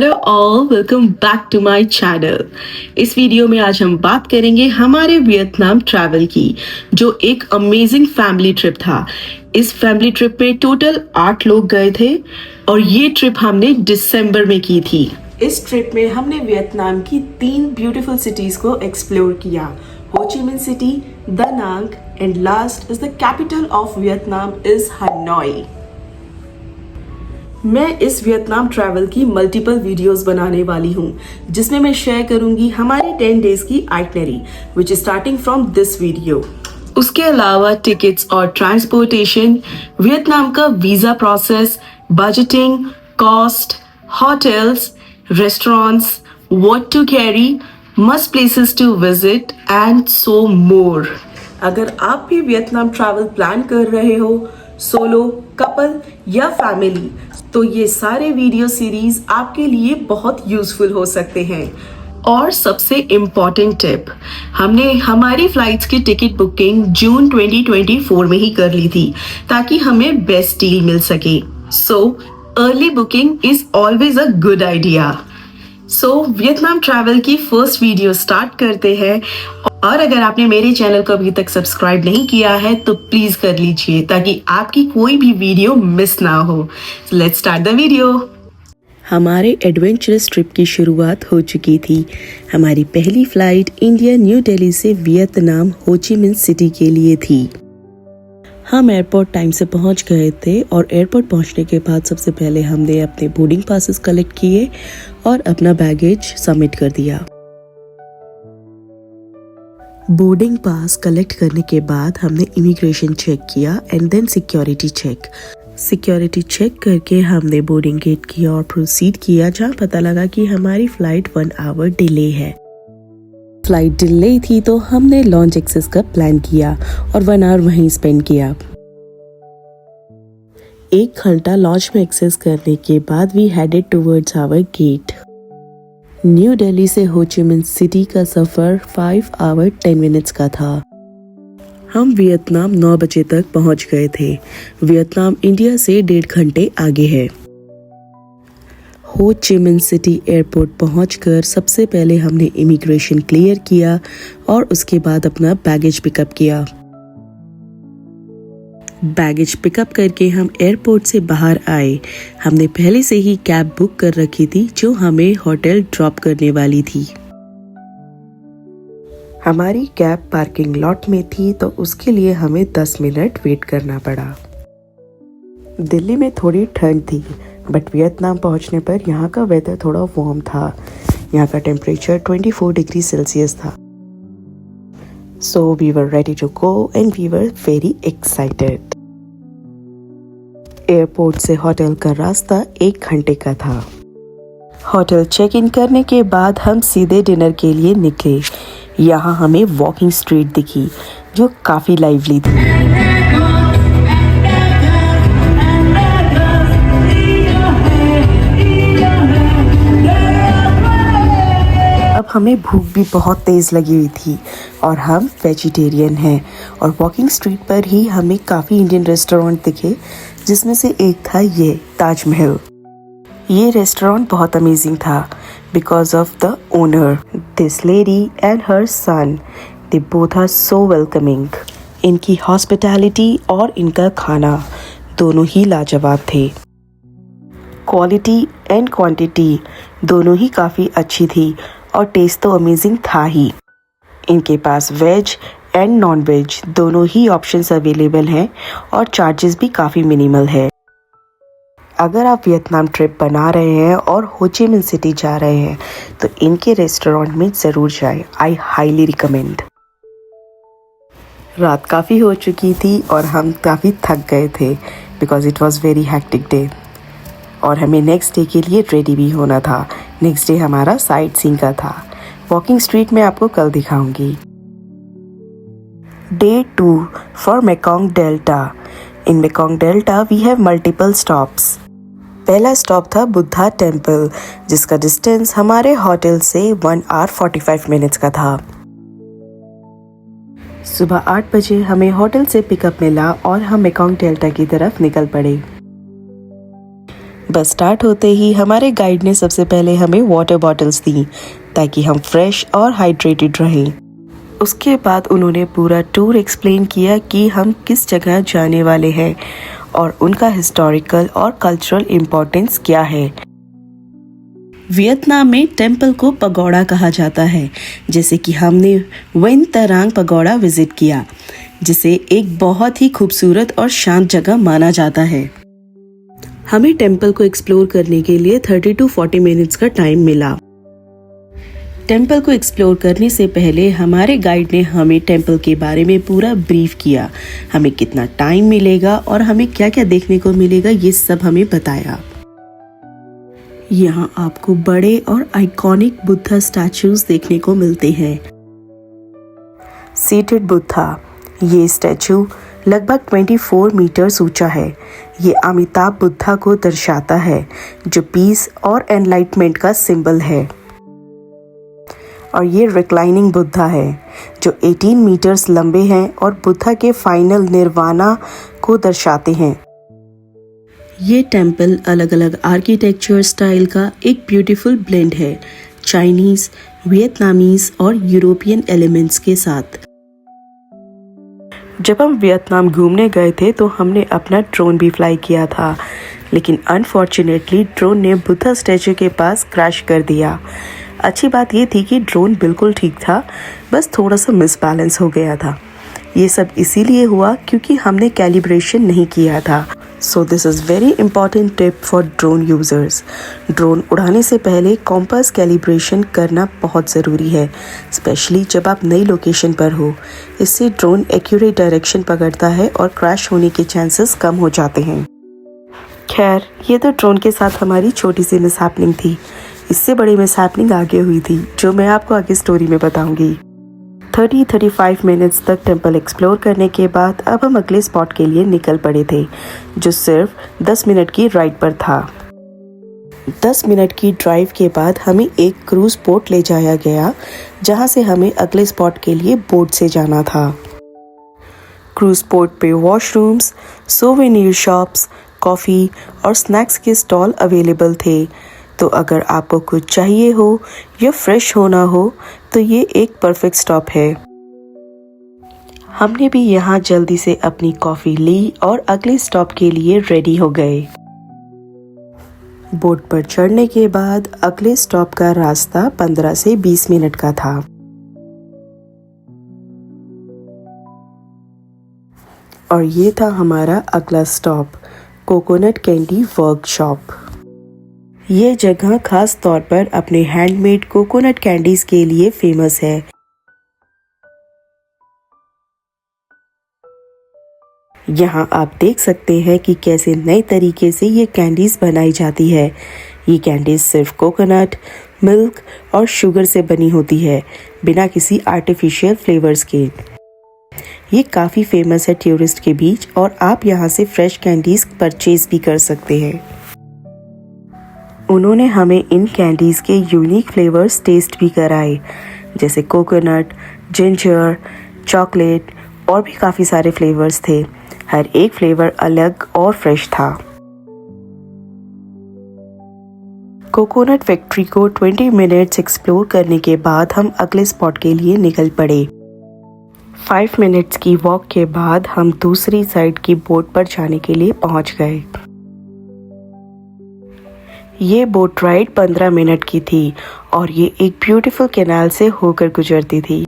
Hello all, welcome back to my channel. इस video में आज हम बात करेंगे हमारे वियतनाम ट्रैवल की, जो एक अमेजिंग फैमिली ट्रिप था। इस फैमिली ट्रिप में टोटल 8 लोग गए थे और ये ट्रिप हमने दिसंबर में की थी। इस ट्रिप में हमने वियतनाम की 3 ब्यूटीफुल सिटीज को एक्सप्लोर किया, हो ची मिन सिटी, दा नांग and last is the capital of Vietnam is Hanoi. मैं इस वियतनाम ट्रैवल की मल्टीपल वीडियोस बनाने वाली हूँ, जिसमें मैं शेयर करूंगी हमारी 10 डेज की itinerary, which is starting from this video. उसके अलावा टिकट्स और ट्रांसपोर्टेशन, वियतनाम का visa process, budgeting, cost, hotels, restaurants, what to carry, must places to visit and so more. अगर आप भी वियतनाम ट्रैवल प्लान कर रहे हो, सोलो, कपल या फैमिली, तो ये सारे वीडियो सीरीज आपके लिए बहुत यूजफुल हो सकते हैं। और सबसे इम्पोर्टेंट टिप, हमने हमारी फ्लाइट्स की टिकट बुकिंग जून 2024 में ही कर ली थी, ताकि हमें बेस्ट डील मिल सके। So early booking is always a good idea. So Vietnam travel की फर्स्ट वीडियो स्टार्ट करते हैं। और अगर आपने मेरे चैनल को अभी तक सब्सक्राइब नहीं किया है तो प्लीज कर लीजिए, ताकि आपकी कोई भी वीडियो मिस ना हो। Let's start the video. हमारे एडवेंचरस ट्रिप की शुरुआत हो चुकी थी। हमारी पहली फ्लाइट इंडिया न्यू दिल्ली से वियतनाम हो ची मिन सिटी के लिए थी। हम एयरपोर्ट टाइम से पहुंच गए थे और एयरपोर्ट पहुंचने के बाद सबसे पहले हमने अपने बोर्डिंग पासेस कलेक्ट किए और अपना बैगेज सबमिट कर दिया। बोर्डिंग पास कलेक्ट करने के बाद हमने इमिग्रेशन चेक किया and then security check. Security check करके हमने बोर्डिंग गेट किया और प्रोसीड किया, जहाँ पता लगा कि हमारी फ्लाइट 1 आवर डिले है। फ्लाइट डिले थी तो हमने लॉन्च एक्सेस का प्लान किया और 1 आवर वहीं स्पेंड किया। 1 घंटा लॉन्च में एक्सेस करने के बाद we headed towards our gate. New Delhi से हो ची मिन सिटी का सफर 5 आवर 10 मिनट्स का था। हम वियतनाम 9 बजे तक पहुंच गए थे। वियतनाम इंडिया से 1.5 घंटे आगे है। हो ची मिन सिटी एयरपोर्ट पहुंचकर सबसे पहले हमने इमिग्रेशन क्लियर किया और उसके बाद अपना बैगेज पिकअप किया। बैगेज पिकअप करके हम एयरपोर्ट से बाहर आए। हमने पहले से ही कैब बुक कर रखी थी, जो हमें होटल ड्रॉप करने वाली थी। हमारी कैब पार्किंग लॉट में थी, तो उसके लिए हमें 10 मिनट वेट करना पड़ा। दिल्ली में थोड़ी ठंड थी, बट वियतनाम पहुंचने पर यहाँ का वेदर थोड़ा वार्म था। यहाँ का टेम्परेचर 24 डिग्री सेल्सियस था। So we were ready to go and we were very excited. Airport से होटल का रास्ता 1 घंटे का था। होटल चेक इन करने के बाद हम सीधे डिनर के लिए निकले। यहाँ हमें वॉकिंग स्ट्रीट दिखी, जो काफी लाइवली थी। अब हमें भूख भी बहुत तेज़ लगी हुई थी और हम वेजिटेरियन हैं, और वॉकिंग स्ट्रीट पर ही हमें काफ़ी इंडियन रेस्टोरेंट दिखे, जिसमें से एक था ये ताजमहल। ये रेस्टोरेंट बहुत अमेजिंग था because of the owner, this lady and her son, they both are so welcoming. इनकी हॉस्पिटैलिटी और इनका खाना दोनों ही लाजवाब थे। क्वालिटी एंड क्वांटिटी दोनों ही काफ़ी अच्छी थी और टेस्ट तो अमेजिंग था ही। इनके पास वेज एंड नॉन वेज दोनों ही ऑप्शंस अवेलेबल हैं और चार्जेस भी काफ़ी मिनिमल है। अगर आप वियतनाम ट्रिप बना रहे हैं और हो ची मिन सिटी जा रहे हैं तो इनके रेस्टोरेंट में ज़रूर जाएं। I highly recommend. रात काफ़ी हो चुकी थी और हम काफ़ी थक गए थे because it was very hectic day, और हमें नेक्स्ट डे के लिए रेडी भी होना था। नेक्स्ट डे हमारा साइट सीइंग का था। वॉकिंग स्ट्रीट में आपको कल दिखाऊंगी। Day 2 for Mekong Delta. In Mekong Delta we have multiple stops. पहला स्टॉप था बुद्धा टेम्पल, जिसका डिस्टेंस हमारे होटल से 1 आवर 45 मिनट्स का था। सुबह 8 बजे हमें होटल से पिकअप मिला और हम मेकोंग डेल्टा की तरफ निकल पड़े। बस स्टार्ट होते ही हमारे गाइड ने सबसे पहले हमें वाटर बॉटल्स दी ताकि हम फ्रेश और हाइड्रेटेड रहें। उसके बाद उन्होंने पूरा टूर एक्सप्लेन किया कि हम किस जगह जाने वाले हैं और उनका हिस्टोरिकल और कल्चरल इम्पोर्टेंस क्या है। वियतनाम में टेम्पल को पगोड़ा कहा जाता है, जैसे कि हमने विन तरांग पगोड़ा विजिट किया, जिसे एक बहुत ही खूबसूरत और शांत जगह माना जाता है। हमें टेम्पल को एक्सप्लोर करने के लिए 30 to 40 मिनट्स का टाइम मिला। टेम्पल को एक्सप्लोर करने से पहले हमारे गाइड ने हमें टेम्पल के बारे में पूरा ब्रीफ किया, हमें कितना टाइम मिलेगा और हमें क्या क्या देखने को मिलेगा, ये सब हमें बताया। यहाँ आपको बड़े और आइकॉनिक बुद्धा स्टैचूज देखने को मिलते हैं। सीटेड बुद्धा, ये स्टैचू लगभग 24 मीटर्स ऊंचा है। ये अमिताभ बुद्धा को दर्शाता है, जो पीस और एनलाइटमेंट का सिंबल है। और ये रिक्लाइनिंग बुद्धा है, जो 18 मीटर्स लंबे हैं और बुद्धा के फाइनल निर्वाणा को दर्शाते हैं। ये टेम्पल अलग अलग आर्किटेक्चर स्टाइल का एक ब्यूटीफुल ब्लेंड है, चाइनीज, वियतनामीज और यूरोपियन एलिमेंट्स के साथ। जब हम वियतनाम घूमने गए थे तो हमने अपना ड्रोन भी फ्लाई किया था, लेकिन अनफॉर्चुनेटली ड्रोन ने बुद्धा स्टैचू के पास क्रैश कर दिया। अच्छी बात ये थी कि ड्रोन बिल्कुल ठीक था, बस थोड़ा सा मिसबैलेंस हो गया था। ये सब इसीलिए हुआ क्योंकि हमने कैलिब्रेशन नहीं किया था। So this is very important tip for drone users. Drone उड़ाने से पहले कॉम्पास कैलिब्रेशन करना बहुत ज़रूरी है, स्पेशली जब आप नई लोकेशन पर हो। इससे ड्रोन एक्यूरेट डायरेक्शन पकड़ता है और क्रैश होने के चांसेस कम हो जाते हैं। खैर, ये तो ड्रोन के साथ हमारी छोटी सी मिसहैपनिंग थी। इससे बड़ी मिसहैपनिंग आगे हुई थी, जो मैं आपको आगे स्टोरी में बताऊंगी। 30-35 मिनट्स तक टेम्पल एक्सप्लोर करने के बाद अब हम अगले स्पॉट के लिए निकल पड़े थे, जो सिर्फ 10 मिनट की राइड पर था। 10 मिनट की ड्राइव के बाद हमें एक क्रूज बोट ले जाया गया, जहां से हमें अगले स्पॉट के लिए बोट से जाना था। क्रूज बोट पे वॉशरूम्स, सोवेनियर शॉप्स, कॉफ़ी और स्नैक्स के स्टॉल अवेलेबल थे, तो अगर आपको कुछ चाहिए हो या फ्रेश होना हो तो ये एक परफेक्ट स्टॉप है। हमने भी यहाँ जल्दी से अपनी कॉफ़ी ली और अगले स्टॉप के लिए रेडी हो गए। बोट पर चढ़ने के बाद अगले स्टॉप का रास्ता 15 से 20 मिनट का था। और ये था हमारा अगला स्टॉप, कोकोनट कैंडी वर्कशॉप। ये जगह खास तौर पर अपने हैंडमेड कोकोनट कैंडीज के लिए फेमस है। यहाँ आप देख सकते हैं कि कैसे नए तरीके से ये कैंडीज बनाई जाती है। ये कैंडीज सिर्फ कोकोनट, मिल्क और शुगर से बनी होती है, बिना किसी आर्टिफिशियल फ्लेवर्स के। ये काफ़ी फेमस है टूरिस्ट के बीच और आप यहाँ से फ्रेश कैंडीज परचेज भी कर सकते हैं। उन्होंने हमें इन कैंडीज़ के यूनिक फ्लेवर्स टेस्ट भी कराए, जैसे कोकोनट, जिंजर, चॉकलेट और भी काफ़ी सारे फ्लेवर्स थे। हर एक फ्लेवर अलग और फ्रेश था। कोकोनट फैक्ट्री को 20 मिनट्स एक्सप्लोर करने के बाद हम अगले स्पॉट के लिए निकल पड़े। 5 मिनट्स की वॉक के बाद हम दूसरी साइड की बोट पर जाने के लिए पहुंच गए। ये बोट राइड 15 मिनट की थी और ये एक ब्यूटीफुल कैनाल से होकर गुजरती थी।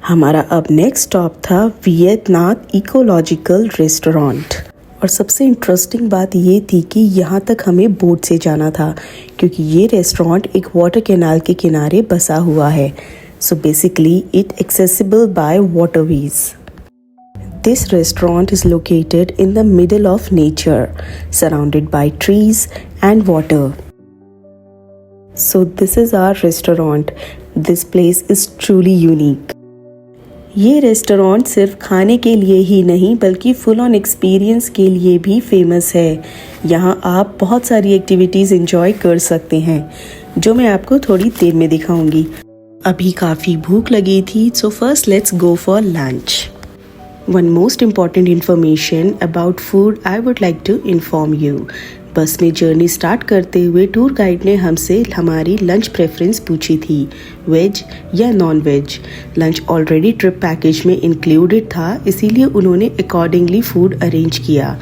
हमारा अब नेक्स्ट स्टॉप था वियतनाम इकोलॉजिकल रेस्टोरेंट। और सबसे इंटरेस्टिंग बात ये थी कि यहाँ तक हमें बोट से जाना था, क्योंकि ये रेस्टोरेंट एक वाटर कैनाल के किनारे बसा हुआ है। So basically it accessible bye waterways. This restaurant is located in the middle of nature, surrounded by trees and water. So this is our restaurant. This place is truly unique. ये restaurant सिर्फ खाने के लिए ही नहीं बल्कि full on experience के लिए भी फेमस है। यहाँ आप बहुत सारी एक्टिविटीज़ एंजॉय कर सकते हैं, जो मैं आपको थोड़ी देर में दिखाऊंगी। अभी काफ़ी भूख लगी थी, so first let's go for lunch. One most important information about food I would like to inform you. बस में जर्नी स्टार्ट करते हुए टूर गाइड ने हमसे हमारी लंच प्रेफरेंस पूछी थी, वेज या non veg. Lunch already trip package में इंक्लूडेड था, इसीलिए उन्होंने अकॉर्डिंगली फूड अरेंज किया।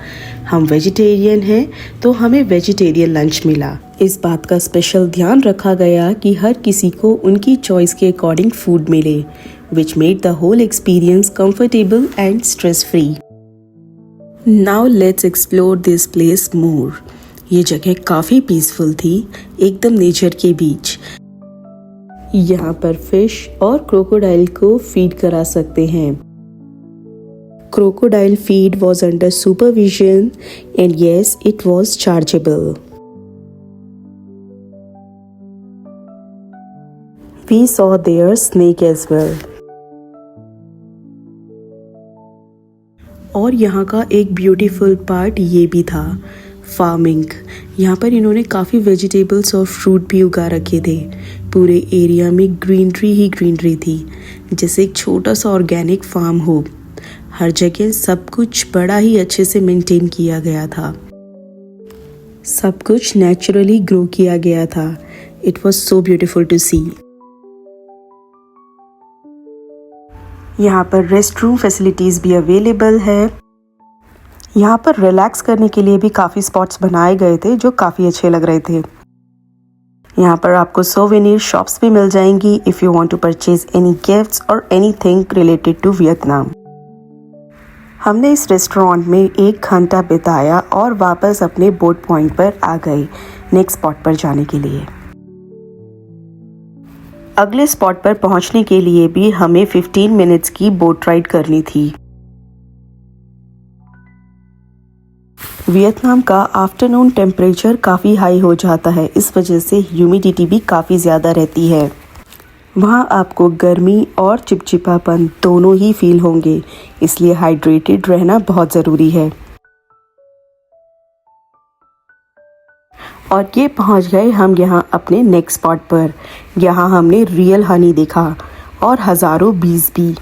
हम वेजिटेरियन हैं तो हमें वेजिटेरियन लंच मिला। इस बात का स्पेशल ध्यान रखा गया कि हर किसी को उनकी चॉइस के अकॉर्डिंग फूड मिले, which made the whole experience comfortable and stress-free. Now let's explore this place more. ये जगह काफ़ी पीसफुल थी, एकदम नेचर के बीच। यहाँ पर फिश और क्रोकोडाइल को फीड करा सकते हैं। Crocodile feed was under supervision and yes, it was chargeable. We saw their snake as well. और यहाँ का एक ब्यूटीफुल पार्ट ये भी था, फार्मिंग। यहाँ पर इन्होंने काफ़ी वेजिटेबल्स और फ्रूट भी उगा रखे थे। पूरे एरिया में ग्रीनरी ही ग्रीनरी थी, जैसे एक छोटा सा ऑर्गेनिक फार्म हो। हर जगह सब कुछ बड़ा ही अच्छे से मेंटेन किया गया था, सब कुछ नेचुरली ग्रो किया गया था। It was so beautiful to see. यहाँ पर रेस्ट रूम फैसिलिटीज़ भी अवेलेबल है। यहाँ पर रिलैक्स करने के लिए भी काफ़ी स्पॉट्स बनाए गए थे जो काफ़ी अच्छे लग रहे थे। यहाँ पर आपको सोवेनियर शॉप्स भी मिल जाएंगी if you want to purchase any gifts और एनीथिंग रिलेटेड टू वियतनाम। हमने इस रेस्टोरेंट में 1 घंटा बिताया और वापस अपने बोट पॉइंट पर आ गए नेक्स्ट स्पॉट पर जाने के लिए। अगले स्पॉट पर पहुंचने के लिए भी हमें 15 मिनट्स की बोट राइड करनी थी। वियतनाम का आफ्टरनून टेम्परेचर काफ़ी हाई हो जाता है, इस वजह से ह्यूमिडिटी भी काफ़ी ज़्यादा रहती है। वहाँ आपको गर्मी और चिपचिपापन दोनों ही फील होंगे, इसलिए हाइड्रेटेड रहना बहुत ज़रूरी है। और ये पहुँच गए हम यहाँ अपने नेक्स्ट स्पॉट पर। यहाँ हमने रियल हनी देखा और हज़ारों बीज भी।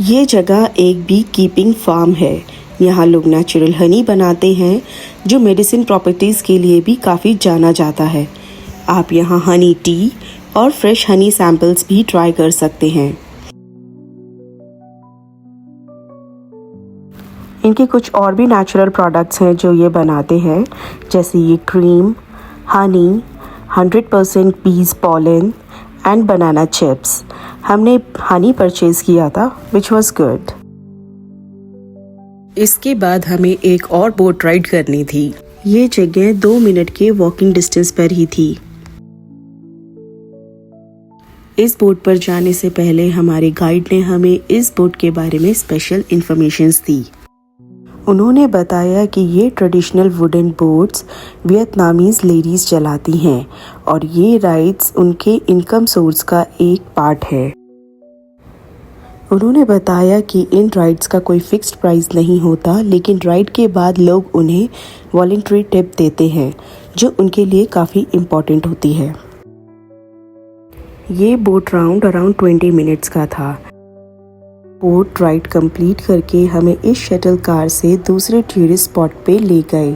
ये जगह एक बी कीपिंग फार्म है। यहाँ लोग नेचुरल हनी बनाते हैं जो मेडिसिन प्रॉपर्टीज़ के लिए भी काफ़ी जाना जाता है। आप यहाँ हनी टी और फ्रेश हनी सैंपल्स भी ट्राई कर सकते हैं। इनके कुछ और भी नेचुरल प्रोडक्ट्स हैं जो ये बनाते हैं, जैसे ये cream, honey, 100% piece pollen and banana chips. हमने हनी परचेज किया था विच वॉज गुड। इसके बाद हमें एक और बोट राइड करनी थी। ये जगह 2 मिनट के वॉकिंग डिस्टेंस पर ही थी। इस बोट पर जाने से पहले हमारे गाइड ने हमें इस बोट के बारे में स्पेशल इन्फॉर्मेशंस दी। उन्होंने बताया कि ये traditional wooden boats Vietnamese ladies चलाती हैं और ये राइड्स उनके इनकम सोर्स का एक पार्ट है। उन्होंने बताया कि इन राइड्स का कोई फिक्स्ड प्राइस नहीं होता, लेकिन राइड के बाद लोग उन्हें वॉलंटरी टिप देते हैं जो उनके लिए काफ़ी इम्पॉर्टेंट होती है। ये बोट राउंड अराउंड 20 मिनट्स का था। बोट राइड कंप्लीट करके हमें इस शटल कार से दूसरे टूरिस्ट स्पॉट पे ले गए।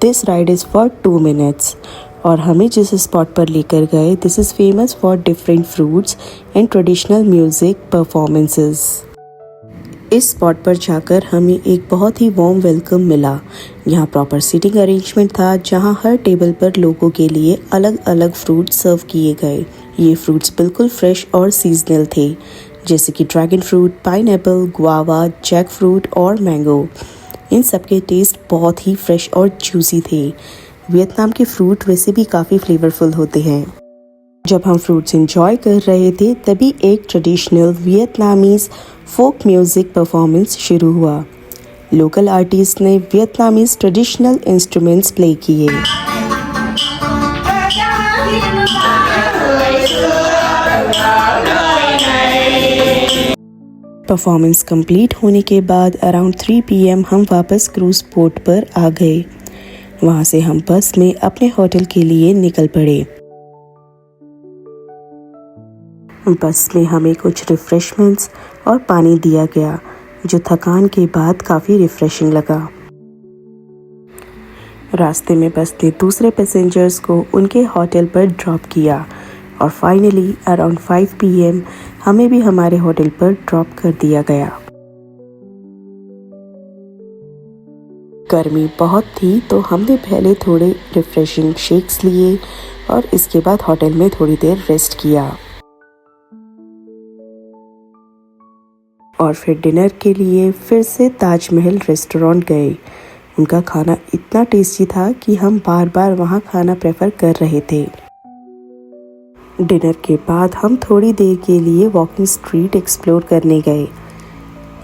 This ride is for 2 minutes और हमें जिस स्पॉट पर लेकर गए this is famous for different fruits and traditional music performances. इस स्पॉट पर जाकर हमें एक बहुत ही वार्म वेलकम मिला। यहाँ प्रॉपर सीटिंग अरेंजमेंट था, जहाँ हर टेबल पर लोगों के लिए अलग अलग फ्रूट सर्व किए गए। ये फ्रूट्स बिल्कुल फ्रेश और सीजनल थे, जैसे कि dragon fruit, pineapple, guava, jackfruit और मैंगो। इन सब के टेस्ट बहुत ही फ्रेश और जूसी थे। वियतनाम के फ्रूट वैसे भी काफ़ी फ्लेवरफुल होते हैं। जब हम फ्रूट्स एंजॉय कर रहे थे तभी एक traditional Vietnamese folk music performance शुरू हुआ। लोकल आर्टिस्ट ने वियतनामीज ट्रेडिशनल इंस्ट्रूमेंट्स प्ले किए। परफॉर्मेंस कंप्लीट होने के बाद अराउंड 3 PM हम वापस क्रूज पोर्ट पर आ गए। वहाँ से हम बस में अपने होटल के लिए निकल पड़े। बस में हमें कुछ रिफ्रेशमेंट्स और पानी दिया गया, जो थकान के बाद काफ़ी रिफ्रेशिंग लगा। रास्ते में बस ने दूसरे पैसेंजर्स को उनके होटल पर ड्रॉप किया और फाइनली अराउंड 5 PM हमें भी हमारे होटल पर ड्रॉप कर दिया गया। गर्मी बहुत थी तो हमने पहले थोड़े रिफ्रेशिंग शेक्स लिए और इसके बाद होटल में थोड़ी देर रेस्ट किया और फिर डिनर के लिए फिर से ताजमहल रेस्टोरेंट गए। उनका खाना इतना टेस्टी था कि हम बार बार वहाँ खाना प्रेफर कर रहे थे। डिनर के बाद हम थोड़ी देर के लिए वॉकिंग स्ट्रीट एक्सप्लोर करने गए।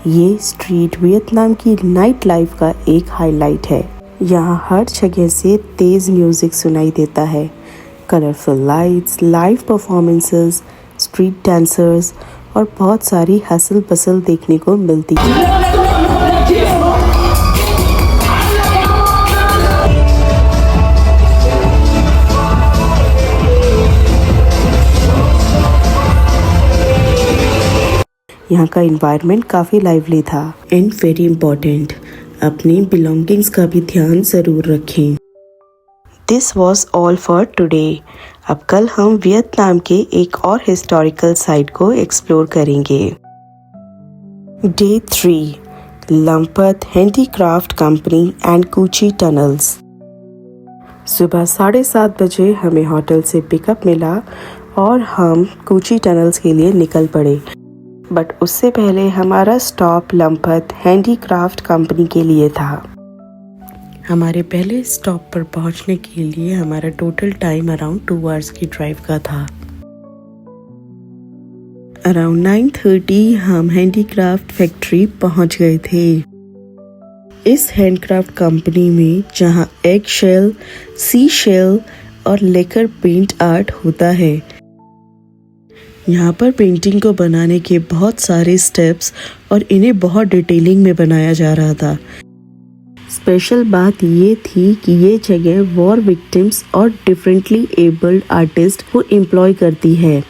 ये स्ट्रीट वियतनाम की नाइट लाइफ का एक हाईलाइट है। यहाँ हर जगह से तेज़ म्यूज़िक सुनाई देता है। Colourful lights, live performances, street dancers और बहुत सारी हसल पसल देखने को मिलती है। यहाँ का इन्वायरमेंट काफ़ी लाइवली था। एंड वेरी इम्पोर्टेंट, अपनी बिलोंगिंग्स का भी ध्यान ज़रूर रखें। This was all for today. अब कल हम वियतनाम के एक और हिस्टोरिकल साइट को एक्सप्लोर करेंगे। डे 3, लंपत handicraft company and Cu Chi tunnels. सुबह 7:30 बजे हमें होटल से पिकअप मिला और हम कूची टनल्स के लिए निकल पड़े। बट उससे पहले हमारा स्टॉप लंपत हैंडीक्राफ्ट कंपनी के लिए था। हमारे पहले स्टॉप पर पहुंचने के लिए हमारा टोटल टाइम अराउंड 2 आवर्स की ड्राइव का था। अराउंड 9:30 हम हैंडीक्राफ्ट फैक्ट्री पहुंच गए थे। इस हैंडक्राफ्ट कंपनी में जहां एग शेल, सी शेल और लेकर पेंट आर्ट होता है। यहाँ पर पेंटिंग को बनाने के बहुत सारे स्टेप्स और इन्हें बहुत डिटेलिंग में बनाया जा रहा था। स्पेशल बात ये थी कि ये जगह वॉर विक्टिम्स और डिफरेंटली एबल्ड आर्टिस्ट को एम्प्लॉय करती है।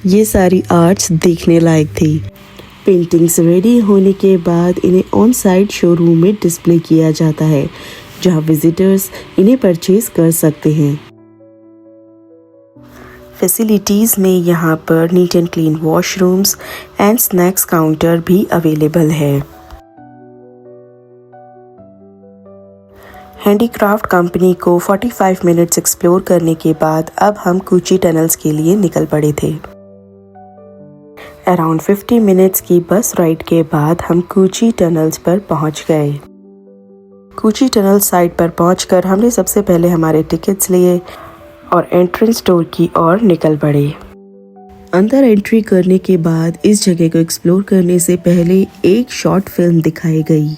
ये सारी आर्ट्स देखने लायक थी। पेंटिंग्स रेडी होने के बाद इन्हें ऑन साइट शोरूम में डिस्प्ले किया जाता है, जहाँ विजिटर्स इन्हें परचेज कर सकते हैं। फैसिलिटीज़ में यहाँ पर neat and clean washrooms and snacks counter भी अवेलेबल है। हैंडीक्राफ्ट कंपनी को 45 मिनट्स एक्सप्लोर करने के बाद अब हम कूची टनल्स के लिए निकल पड़े थे। अराउंड 50 मिनट्स की बस राइड के बाद हम कूची टनल्स पर पहुंच गए। कूची टनल साइट पर पहुंचकर हमने सबसे पहले हमारे टिकट्स लिए और एंट्रेंस डोर की ओर निकल पड़े। अंदर एंट्री करने के बाद इस जगह को एक्सप्लोर करने से पहले एक शॉर्ट फिल्म दिखाई गई।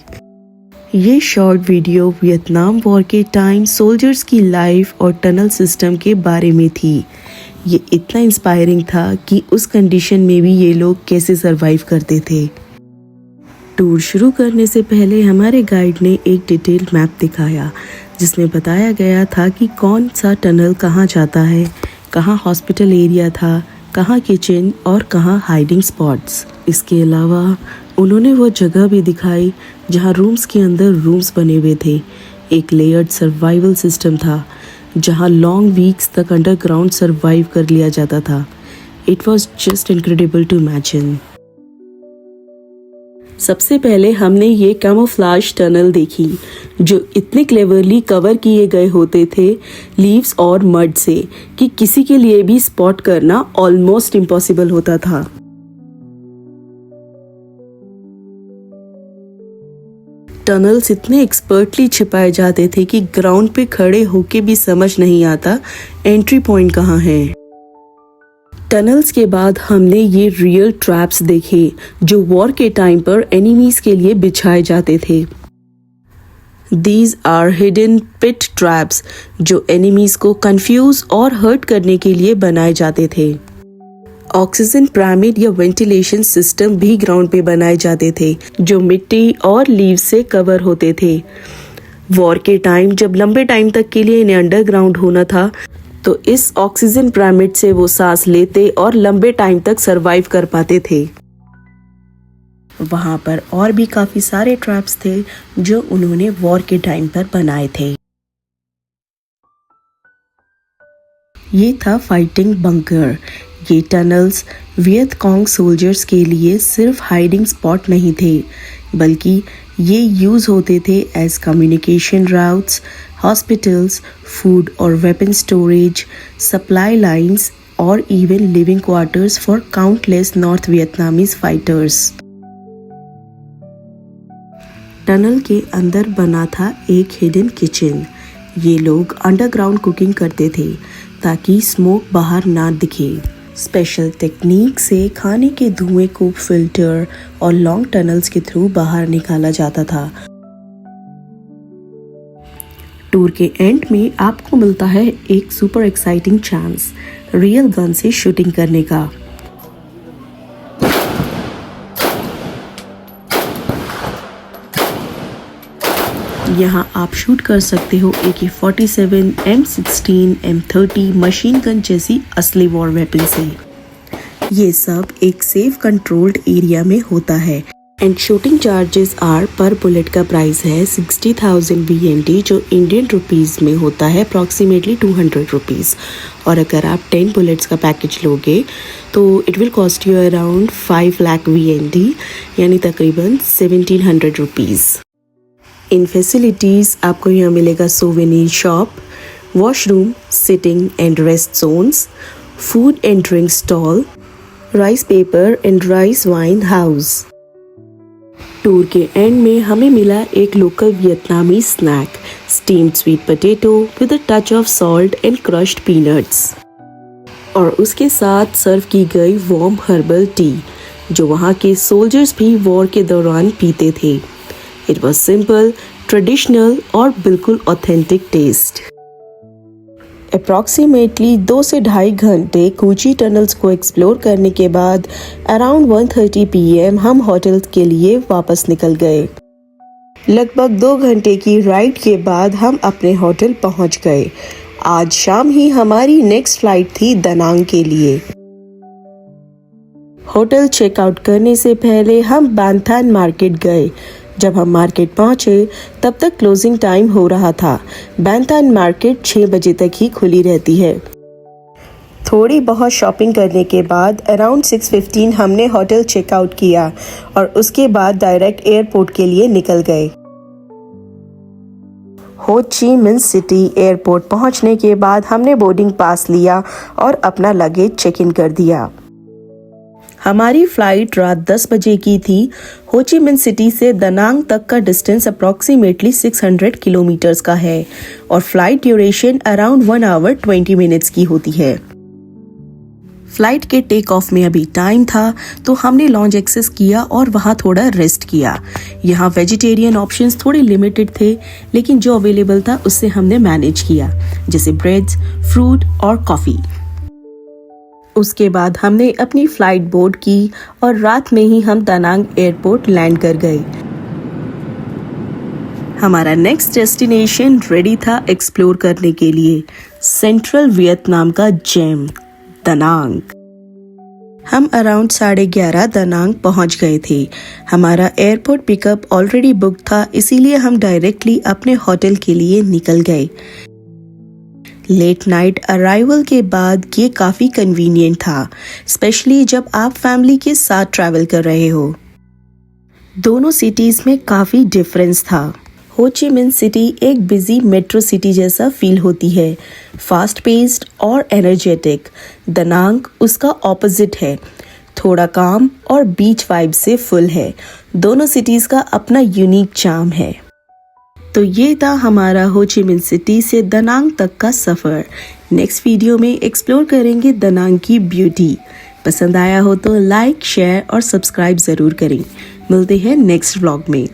ये शॉर्ट वीडियो वियतनाम वॉर के टाइम सोल्जर्स की लाइफ और टनल सिस्टम के बारे में थी। ये इतना इंस्पायरिंग था कि उस कंडीशन में भी ये लोग कैसे सरवाइव करते थे। टूर शुरू करने से पहले हमारे गाइड ने एक डिटेल्ड मैप दिखाया, जिसमें बताया गया था कि कौन सा टनल कहाँ जाता है, कहाँ हॉस्पिटल एरिया था, कहाँ किचन और कहाँ हाइडिंग स्पॉट्स। इसके अलावा उन्होंने वो जगह भी दिखाई जहाँ रूम्स के अंदर रूम्स बने हुए थे। एक लेयर्ड सर्वाइवल सिस्टम था जहाँ लॉन्ग वीक्स तक अंडरग्राउंड सर्वाइव कर लिया जाता था। It was just incredible to imagine. सबसे पहले हमने ये कैमोफ्लेज टनल देखी, जो इतने क्लेवरली कवर किए गए होते थे लीव्स और मड से कि किसी के लिए भी स्पॉट करना ऑलमोस्ट इम्पॉसिबल होता था। टनल्स इतने एक्सपर्टली छिपाए जाते थे कि ग्राउंड पे खड़े होके भी समझ नहीं आता एंट्री पॉइंट कहाँ है। टनल्स के बाद हमने ये रियल ट्रैप्स देखे जो वॉर के टाइम पर एनिमीज के लिए बिछाए जाते थे। These are hidden pit traps जो एनिमीज को कंफ्यूज और हर्ट करने के लिए बनाए जाते थे। ऑक्सीजन पिरामिड या वेंटिलेशन सिस्टम भी ग्राउंड पे बनाए जाते थे जो मिट्टी और लीव्स से कवर होते थे। वॉर के टाइम जब लंबे टाइम तक के लिए इन्हें अंडरग्राउंड होना था तो इस ऑक्सीजन पिरामिड से वो सांस लेते और लंबे टाइम तक सरवाइव कर पाते थे। वहां पर और भी काफी सारे ट्रैप्स थे जो उन्होंने वॉर के टाइम पर बनाए थे। ये था फाइटिंग बंकर। ये टनल्स वियत कॉन्ग सोल्जर्स के लिए सिर्फ हाइडिंग स्पॉट नहीं थे, बल्कि ये यूज होते थे as communication routes, hospitals, food और वेपन स्टोरेज, सप्लाई लाइंस और even living quarters for countless north Vietnamese fighters. Tunnel के अंदर बना था एक हिडन किचन। ये लोग अंडरग्राउंड कुकिंग करते थे ताकि स्मोक बाहर ना दिखे। स्पेशल टेक्निक से खाने के धुएं को फिल्टर और लॉन्ग टनल्स के थ्रू बाहर निकाला जाता था। टूर के एंड में आपको मिलता है एक super exciting chance real gun से शूटिंग करने का। यहाँ आप शूट कर सकते हो AK-47, M16, M30 machine gun जैसी असली वॉर वेपन से। ये सब एक सेफ कंट्रोल्ड एरिया में होता है एंड शूटिंग चार्जेस आर पर बुलेट का प्राइस है 60,000 VND जो इंडियन रुपीस में होता है अप्रॉक्सीमेटली 200 रुपीज़। और अगर आप 10 बुलेट्स का पैकेज लोगे तो it will cost you around 5 lakh VND यानी तकरीबन 1700 रुपीज़। इन फैसिलिटीज़ आपको यहाँ मिलेगा souvenir shop, washroom, sitting and rest zones, food and drink stall, rice paper and rice wine house. Tour के एंड में हमें मिला एक local Vietnamese snack, steamed sweet potato with a touch of salt and crushed peanuts, और उसके साथ सर्व की गई वार्म हर्बल टी जो वहाँ के सोल्जर्स भी वॉर के दौरान पीते थे। इट वॉज सिंपल, ट्रेडिशनल और बिल्कुल ऑथेंटिक टेस्ट। अप्रॉक्सीमेटली 2 से 2.5 घंटे कूची टनल्स को एक्सप्लोर करने के बाद अराउंड 1:30 PM हम होटल के लिए वापस निकल गए। लगभग 2 घंटे की राइड के बाद हम अपने होटल पहुंच गए। आज शाम ही हमारी नेक्स्ट फ्लाइट थी दनांग के लिए। होटल चेकआउट करने से पहले हम बैंथान मार्केट गए। जब हम मार्केट पहुंचे तब तक क्लोजिंग टाइम हो रहा था। बैंथान मार्केट 6 बजे तक ही खुली रहती है। थोड़ी बहुत शॉपिंग करने के बाद अराउंड 6:15 हमने होटल चेकआउट किया और उसके बाद डायरेक्ट एयरपोर्ट के लिए निकल गए। हो ची मिन्ह सिटी एयरपोर्ट पहुंचने के बाद हमने बोर्डिंग पास लिया और अपना लगेज चेक इन कर दिया। हमारी फ्लाइट रात 10 बजे की थी। हो ची मिन्ह सिटी से दनांग तक का डिस्टेंस अप्रॉक्सीमेटली 600 किलोमीटर्स का है और flight duration around 1 hour 20 minutes की होती है। फ्लाइट के टेक ऑफ में अभी टाइम था तो हमने लॉन्ज एक्सेस किया और वहाँ थोड़ा रेस्ट किया। यहाँ वेजिटेरियन ऑप्शंस थोड़े लिमिटेड थे, लेकिन जो अवेलेबल था उससे हमने मैनेज किया, जैसे ब्रेड्स, फ्रूट और कॉफ़ी। उसके बाद हमने अपनी फ्लाइट बोर्ड की और रात में ही हम दनांग एयरपोर्ट लैंड कर गए। हमारा नेक्स्ट डेस्टिनेशन रेडी था एक्सप्लोर करने के लिए, सेंट्रल वियतनाम का जेम दनांग। हम अराउंड 11:30 दनांग पहुंच गए थे। हमारा एयरपोर्ट पिकअप ऑलरेडी बुक था, इसीलिए हम डायरेक्टली अपने होटल के लिए निकल गए। लेट नाइट अराइवल के बाद ये काफ़ी कन्वीनियंट था, स्पेशली जब आप फैमिली के साथ ट्रैवल कर रहे हो। दोनों सिटीज़ में काफ़ी डिफरेंस था। हो ची मिन्ह सिटी एक बिजी मेट्रो सिटी जैसा फील होती है, फास्ट पेस्ड और एनर्जेटिक। दनांग उसका ऑपोजिट है, थोड़ा काम और बीच वाइब से फुल है। दोनों सिटीज़ का अपना यूनिक चार्म है। तो ये था हमारा हो ची मिन्ह सिटी से दनांग तक का सफ़र। नेक्स्ट वीडियो में एक्सप्लोर करेंगे दनांग की ब्यूटी। पसंद आया हो तो लाइक, शेयर और सब्सक्राइब ज़रूर करें। मिलते हैं नेक्स्ट व्लॉग में।